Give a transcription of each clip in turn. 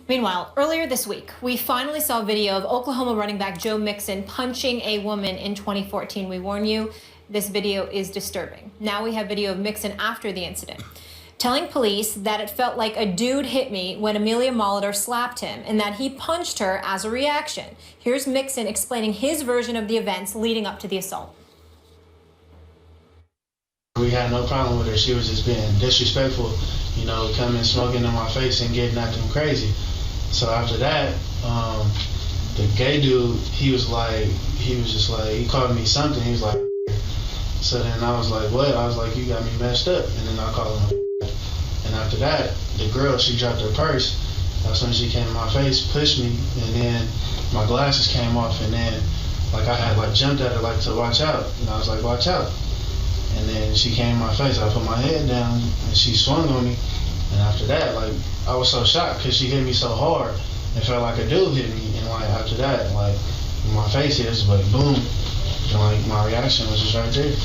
Meanwhile, earlier this week, we finally saw video of Oklahoma running back Joe Mixon punching a woman in 2014. We warn you, this video is disturbing. Now we have video of Mixon after the incident, telling police that it felt like a dude hit me when Amelia Molitor slapped him and that he punched her as a reaction. Here's Mixon explaining his version of the events leading up to the assault. We had no problem with her. She was just being disrespectful, you know, coming smoking in my face and getting acting crazy. So after that, the gay dude, he was just like, he called me something. He was like, so then I was like, what? I was like, you got me messed up. And then I called him a. And after that, the girl, she dropped her purse. That's when she came in my face, pushed me, and then my glasses came off, and then like I had like jumped at her like to watch out, and I was like, watch out. And then she came in my face. I put my head down, and she swung on me. And after that, like, I was so shocked because she hit me so hard. It felt like a dude hit me. And like after that, like my face hit, just like boom. And like my reaction was just right there.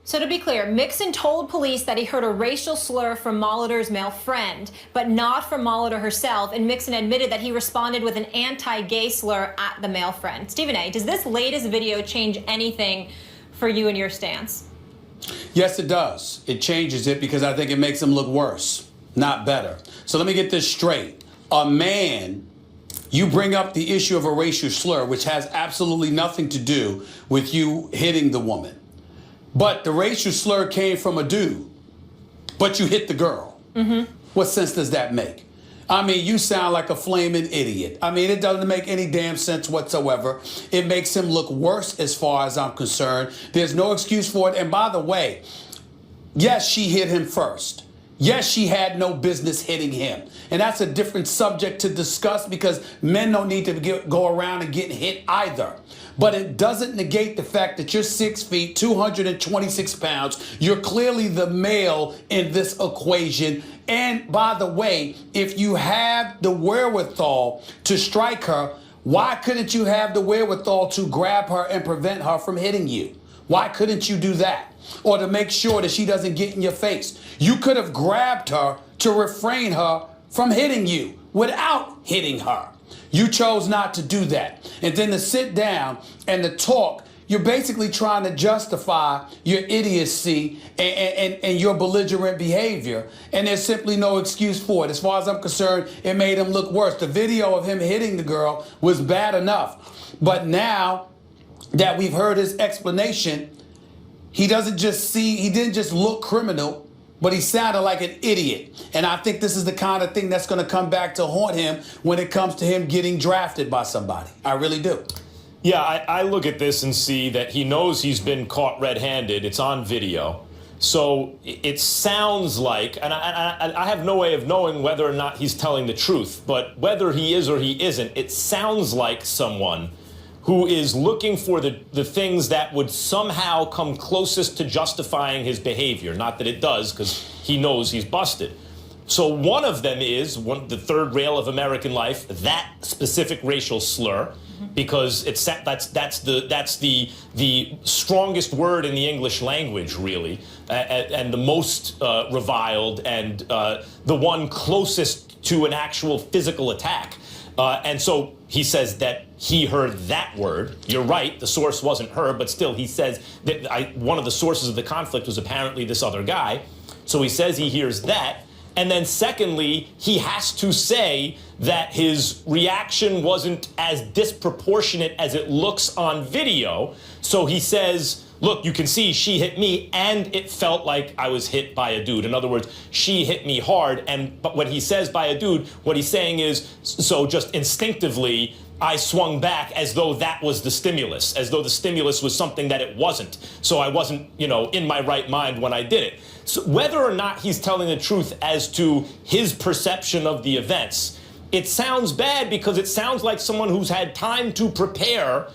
So to be clear, Mixon told police that he heard a racial slur from Molitor's male friend, but not from Molitor herself. And Mixon admitted that he responded with an anti-gay slur at the male friend. Stephen A., does this latest video change anything for you and your stance? Yes, it does. It changes it because I think it makes him look worse, not better. So let me get this straight. A man, you bring up the issue of a racial slur, which has absolutely nothing to do with you hitting the woman. But the racial slur came from a dude, but you hit the girl. What sense does that make? I mean, you sound like a flaming idiot. I mean, it doesn't make any damn sense whatsoever. It makes him look worse as far as I'm concerned. There's no excuse for it. And by the way, yes, she hit him first. Yes, she had no business hitting him. And that's a different subject to discuss because men don't need to go around and get hit either. But it doesn't negate the fact that you're 6 feet, 226 pounds. You're clearly the male in this equation. And by the way, if you have the wherewithal to strike her, why couldn't you have the wherewithal to grab her and prevent her from hitting you? Why couldn't you do that? Or to make sure that she doesn't get in your face? You could have grabbed her to refrain her from hitting you without hitting her. You chose not to do that. And then to sit down and to talk, you're basically trying to justify your idiocy and your belligerent behavior. And there's simply no excuse for it. As far as I'm concerned, it made him look worse. The video of him hitting the girl was bad enough. But now that we've heard his explanation, he didn't just look criminal, but he sounded like an idiot. And I think this is the kind of thing that's going to come back to haunt him when it comes to him getting drafted by somebody. I really do. Yeah, I look at this and see that he knows he's been caught red-handed. It's on video. So it sounds like, and I have no way of knowing whether or not he's telling the truth, but whether he is or he isn't, it sounds like someone who is looking for the things that would somehow come closest to justifying his behavior. Not that it does, because he knows he's busted. So one of them is the third rail of American life, that specific racial slur, because that's the strongest word in the English language, really, and the most reviled and the one closest to an actual physical attack. And so he says that he heard that word. You're right, the source wasn't her, but still he says that one of the sources of the conflict was apparently this other guy. So he says he hears that. And then secondly, he has to say that his reaction wasn't as disproportionate as it looks on video. So he says, look, you can see she hit me and it felt like I was hit by a dude. In other words, she hit me hard. But when he says by a dude, what he's saying is, so just instinctively, I swung back as though that was the stimulus, as though the stimulus was something that it wasn't. So I wasn't, in my right mind when I did it. So whether or not he's telling the truth as to his perception of the events, it sounds bad because it sounds like someone who's had time to prepare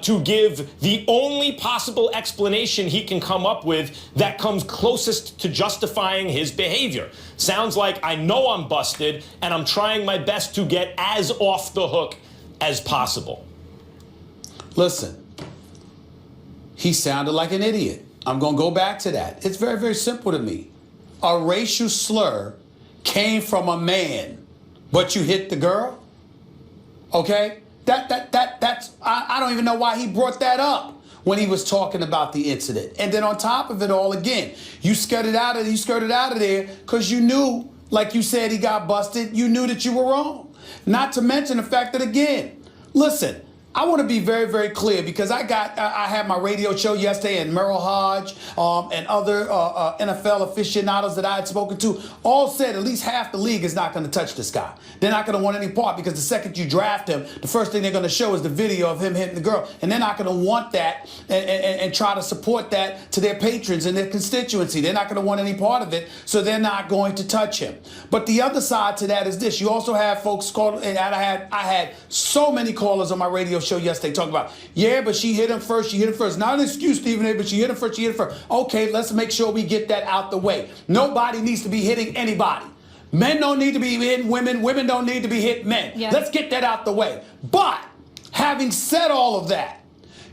to give the only possible explanation he can come up with that comes closest to justifying his behavior. Sounds like I know I'm busted and I'm trying my best to get as off the hook as possible. Listen, he sounded like an idiot. I'm going to go back to that. It's very, very simple to me. A racial slur came from a man, but you hit the girl? Okay? I don't even know why he brought that up when he was talking about the incident. And then on top of it all, again, you skirted out of there because you knew, like you said, he got busted. You knew that you were wrong. Not to mention the fact that, again, listen, I want to be very, very clear because I had my radio show yesterday, and Merrill Hodge and other NFL aficionados that I had spoken to all said at least half the league is not going to touch this guy. They're not going to want any part because the second you draft him, the first thing they're going to show is the video of him hitting the girl, and they're not going to want that and try to support that to their patrons and their constituency. They're not going to want any part of it, so they're not going to touch him. But the other side to that is this: you also have folks called, and I had so many callers on my radio show yesterday talking about, yeah, but she hit him first. Not an excuse, Stephen A., but she hit him first. Okay, let's make sure we get that out the way. Nobody needs to be hitting anybody. Men don't need to be hitting women. Women don't need to be hitting men. Yeah. Let's get that out the way. But having said all of that,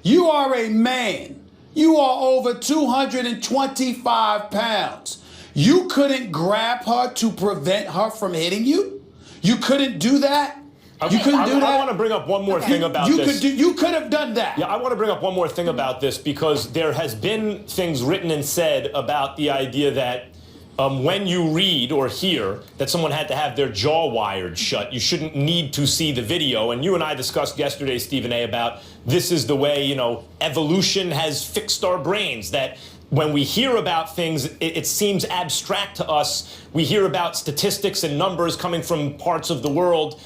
you are a man. You are over 225 pounds. You couldn't grab her to prevent her from hitting you? You couldn't do that? You couldn't do that? I want to bring up one more thing about this. You could have done that. Yeah, I want to bring up one more thing about this because there has been things written and said about the idea that when you read or hear that someone had to have their jaw wired shut, you shouldn't need to see the video. And you and I discussed yesterday, Stephen A., about this is the way, evolution has fixed our brains, that when we hear about things, it seems abstract to us. We hear about statistics and numbers coming from parts of the world,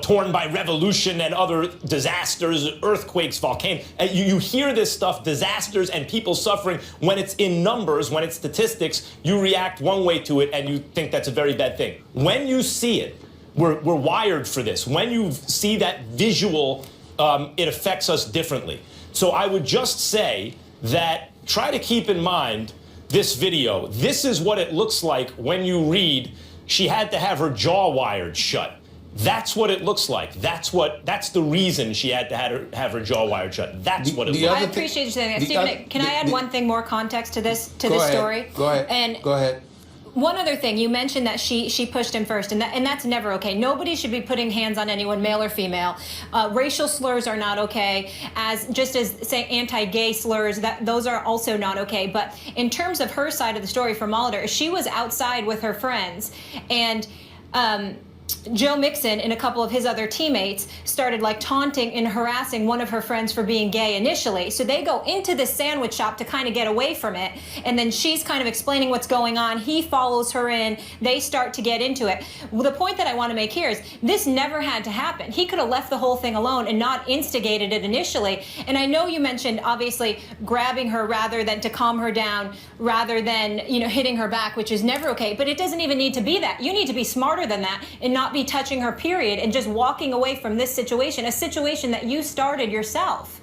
torn by revolution and other disasters, earthquakes, volcanoes. You hear this stuff, disasters and people suffering. When it's in numbers, when it's statistics, you react one way to it and you think that's a very bad thing. When you see it, we're wired for this. When you see that visual, it affects us differently. So I would just say that try to keep in mind this video. This is what it looks like when you read she had to have her jaw wired shut. That's what it looks like. That's the reason she had to have her jaw wired shut. That's what it looks like. I appreciate you saying that. Stephen, can I add one thing more context to this story? Go ahead. Go ahead. One other thing, you mentioned that she pushed him first, and that's never okay. Nobody should be putting hands on anyone, male or female. Racial slurs are not okay, just as say anti-gay slurs, those are also not okay. But in terms of her side of the story from Molitor, she was outside with her friends, and Joe Mixon and a couple of his other teammates started taunting and harassing one of her friends for being gay initially. So they go into this sandwich shop to kind of get away from it. And then she's kind of explaining what's going on. He follows her in. They start to get into it. Well, the point that I want to make here is this never had to happen. He could have left the whole thing alone and not instigated it initially. And I know you mentioned, obviously, grabbing her rather than to calm her down, rather than, hitting her back, which is never okay. But it doesn't even need to be that. You need to be smarter than that and not be touching her, period, and just walking away from this situation, a situation that you started yourself.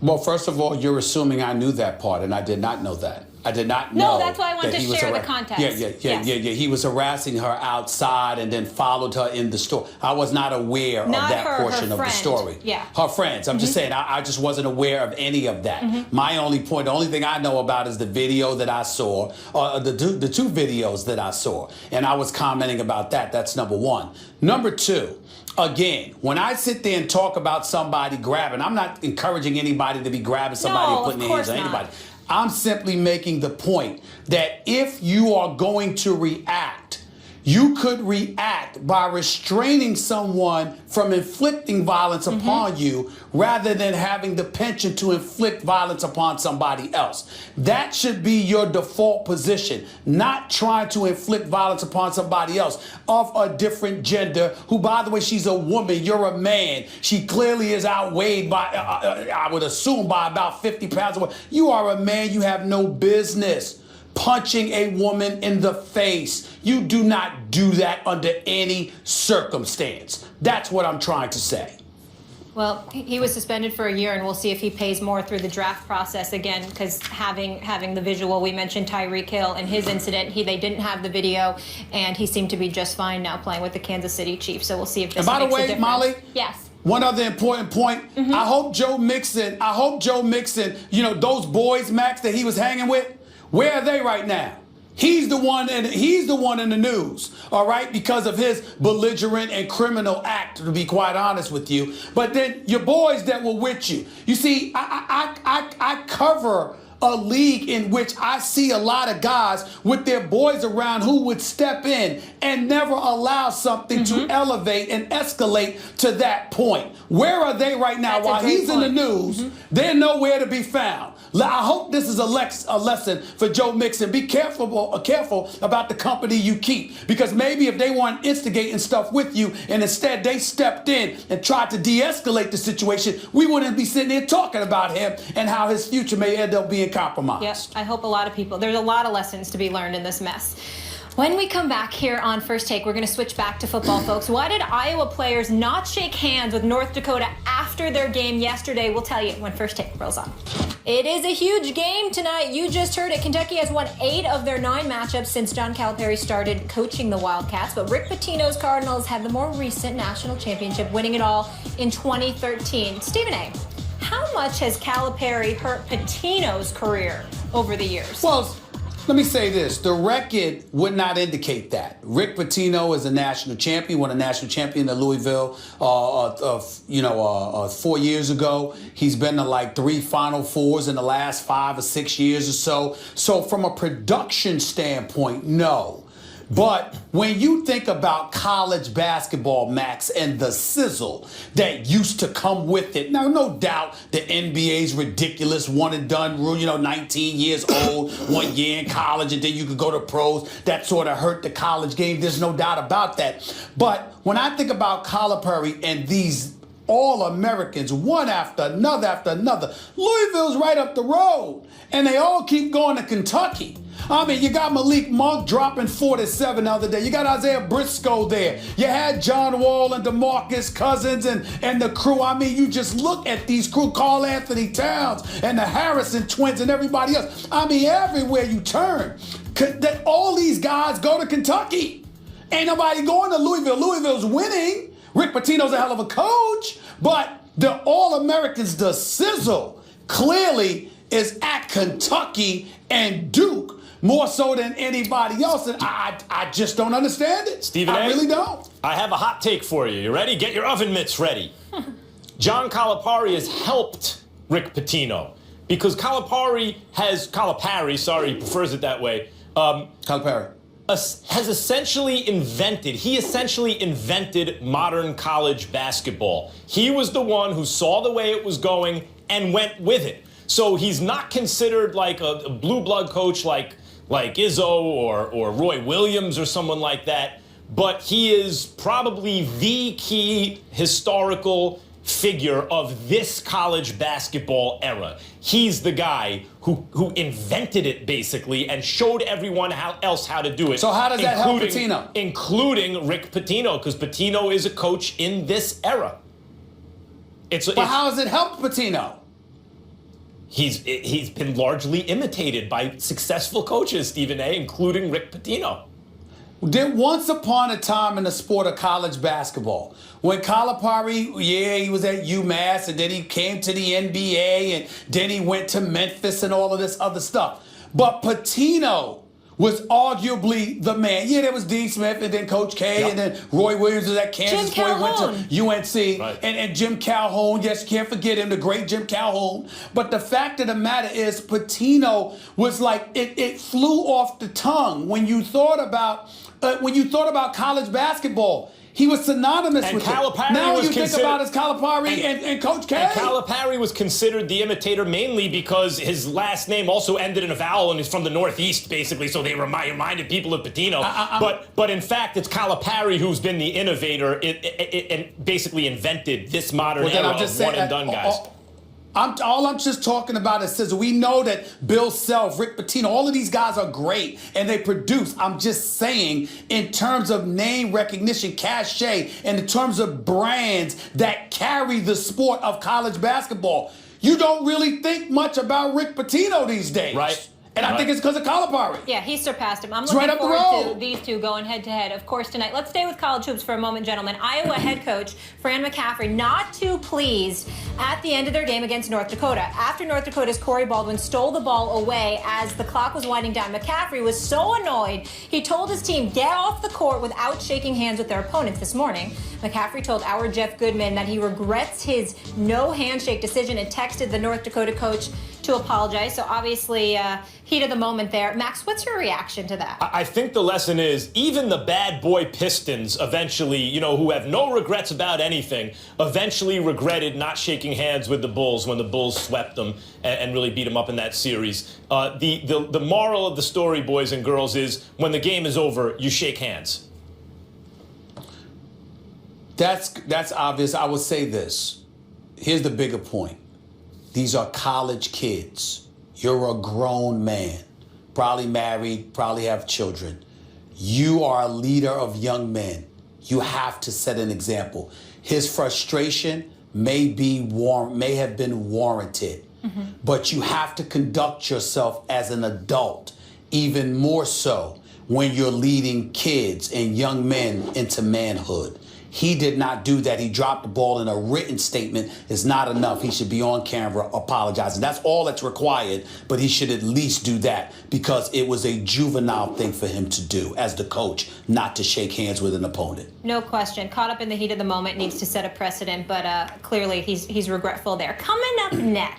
Well, first of all, you're assuming I knew that part, and I did not know that. I did not know. No, that's why I wanted to share the context. Yeah. He was harassing her outside and then followed her in the store. I was not aware of that portion of the story. Yeah. Her friends. I'm just saying, I just wasn't aware of any of that. My only point, the only thing I know about is the video that I saw, the two videos that I saw. And I was commenting about that. That's number one. Number two, again, when I sit there and talk about somebody grabbing, I'm not encouraging anybody to be grabbing somebody or putting their hands on anybody. I'm simply making the point that if you are going to react, you could react by restraining someone from inflicting violence upon you rather than having the penchant to inflict violence upon somebody else. That should be your default position, not trying to inflict violence upon somebody else of a different gender who, by the way, she's a woman, you're a man. She clearly is outweighed by, I would assume, by about 50 pounds. You are a man, you have no business punching a woman in the face. You do not do that under any circumstance. That's what I'm trying to say. Well, he was suspended for a year, and we'll see if he pays more through the draft process again, because having the visual, we mentioned Tyreek Hill and his incident, they didn't have the video, and he seemed to be just fine now playing with the Kansas City Chiefs. So we'll see if this makes a difference. And by the way, Molly, yes. One other important point. I hope Joe Mixon, those boys, Max, that he was hanging with, where are they right now? He's the one in the news, all right, because of his belligerent and criminal act, to be quite honest with you. But then your boys that were with you. You see, I cover a league in which I see a lot of guys with their boys around who would step in and never allow something to elevate and escalate to that point. Where are they right now? That's While he's in the news, they're nowhere to be found. I hope this is a lesson for Joe Mixon. Be careful about the company you keep, because maybe if they weren't instigating stuff with you and instead they stepped in and tried to de-escalate the situation, we wouldn't be sitting here talking about him and how his future may end up being compromised. Yes, I hope a lot of people, there's a lot of lessons to be learned in this mess. When we come back here on First Take, we're going to switch back to football, folks. Why did Iowa players not shake hands with North Dakota after their game yesterday? We'll tell you when First Take rolls on. It is a huge game tonight. You just heard it. Kentucky has won 8 of their 9 matchups since John Calipari started coaching the Wildcats. But Rick Pitino's Cardinals had the more recent national championship, winning it all in 2013. Stephen A., how much has Calipari hurt Pitino's career over the years? Well, let me say this. The record would not indicate that. Rick Pitino is a national champion, won a national champion in Louisville 4 years ago. He's been to like 3 Final Fours in the last 5 or 6 years or so. So from a production standpoint, no. But when you think about college basketball, Max, and the sizzle that used to come with it, now, no doubt the NBA's ridiculous one and done rule, 19 years old, 1 year in college, and then you could go to pros. That sort of hurt the college game. There's no doubt about that. But when I think about Calipari and these All-Americans, one after another, Louisville's right up the road, and they all keep going to Kentucky. I mean, you got Malik Monk dropping 47 the other day. You got Isaiah Briscoe there. You had John Wall and DeMarcus Cousins and the crew. I mean, you just look at these crew, Karl Anthony Towns and the Harrison twins and everybody else. I mean, everywhere you turn, that all these guys go to Kentucky. Ain't nobody going to Louisville. Louisville's winning. Rick Pitino's a hell of a coach, but the All-Americans, the sizzle, clearly is at Kentucky and Duke. More so than anybody else, and I just don't understand it. Stephen I A., really don't. I have a hot take for you. You ready? Get your oven mitts ready. John Calipari has helped Rick Pitino because Calipari prefers it that way. Calipari Has essentially invented modern college basketball. He was the one who saw the way it was going and went with it. So he's not considered like a blue blood coach like Izzo or Roy Williams or someone like that, but he is probably the key historical figure of this college basketball era. He's the guy who invented it, basically, and showed everyone else how to do it. So how does that help Pitino? Including Rick Pitino, because Pitino is a coach in this era. But how has it helped Pitino? He's been largely imitated by successful coaches, Stephen A., including Rick Pitino. There once upon a time in the sport of college basketball, when Calipari, he was at UMass, and then he came to the NBA, and then he went to Memphis and all of this other stuff. But Pitino was arguably the man. Yeah, there was Dean Smith and then Coach K, and then Roy Williams was at Kansas before he went to UNC. Right. And Jim Calhoun, yes, you can't forget him, the great Jim Calhoun. But the fact of the matter is Pitino was like, it flew off the tongue when you thought about college basketball. He was synonymous with Calipari it. Now was you think about his Calipari and Coach K. And Calipari was considered the imitator mainly because his last name also ended in a vowel and he's from the Northeast, basically, so they reminded people of Pitino. But in fact, it's Calipari who's been the innovator and basically invented this modern era of one-and-done guys. All I'm just talking about is sizzle. We know that Bill Self, Rick Pitino, all of these guys are great and they produce. I'm just saying in terms of name recognition, cachet, and in terms of brands that carry the sport of college basketball, you don't really think much about Rick Pitino these days. Right. And I think it's because of Calipari. Yeah, he surpassed him. I'm It's looking right up the forward to road. these two going head-to-head, of course, tonight. Let's stay with college hoops for a moment, gentlemen. Iowa head coach Fran McCaffrey not too pleased at the end of their game against North Dakota. After North Dakota's Corey Baldwin stole the ball away as the clock was winding down, McCaffrey was so annoyed, he told his team, get off the court without shaking hands with their opponents this morning. McCaffrey told our Jeff Goodman that he regrets his no handshake decision and texted the North Dakota coach to apologize. So obviously, heat of the moment there. Max, what's your reaction to that? I think the lesson is even the bad boy Pistons eventually, who have no regrets about anything, eventually regretted not shaking hands with the Bulls when the Bulls swept them and really beat them up in that series. The moral of the story, boys and girls, is when the game is over, you shake hands. That's obvious. I would say this. Here's the bigger point. These are college kids. You're a grown man, probably married, probably have children. You are a leader of young men. You have to set an example. His frustration may have been warranted, but you have to conduct yourself as an adult, even more so when you're leading kids and young men into manhood. He did not do that. He dropped the ball, in a written statement is not enough. He should be on camera apologizing. That's all that's required, but he should at least do that because it was a juvenile thing for him to do as the coach, not to shake hands with an opponent. No question. Caught up in the heat of the moment, needs to set a precedent, but clearly he's regretful there. Coming up next.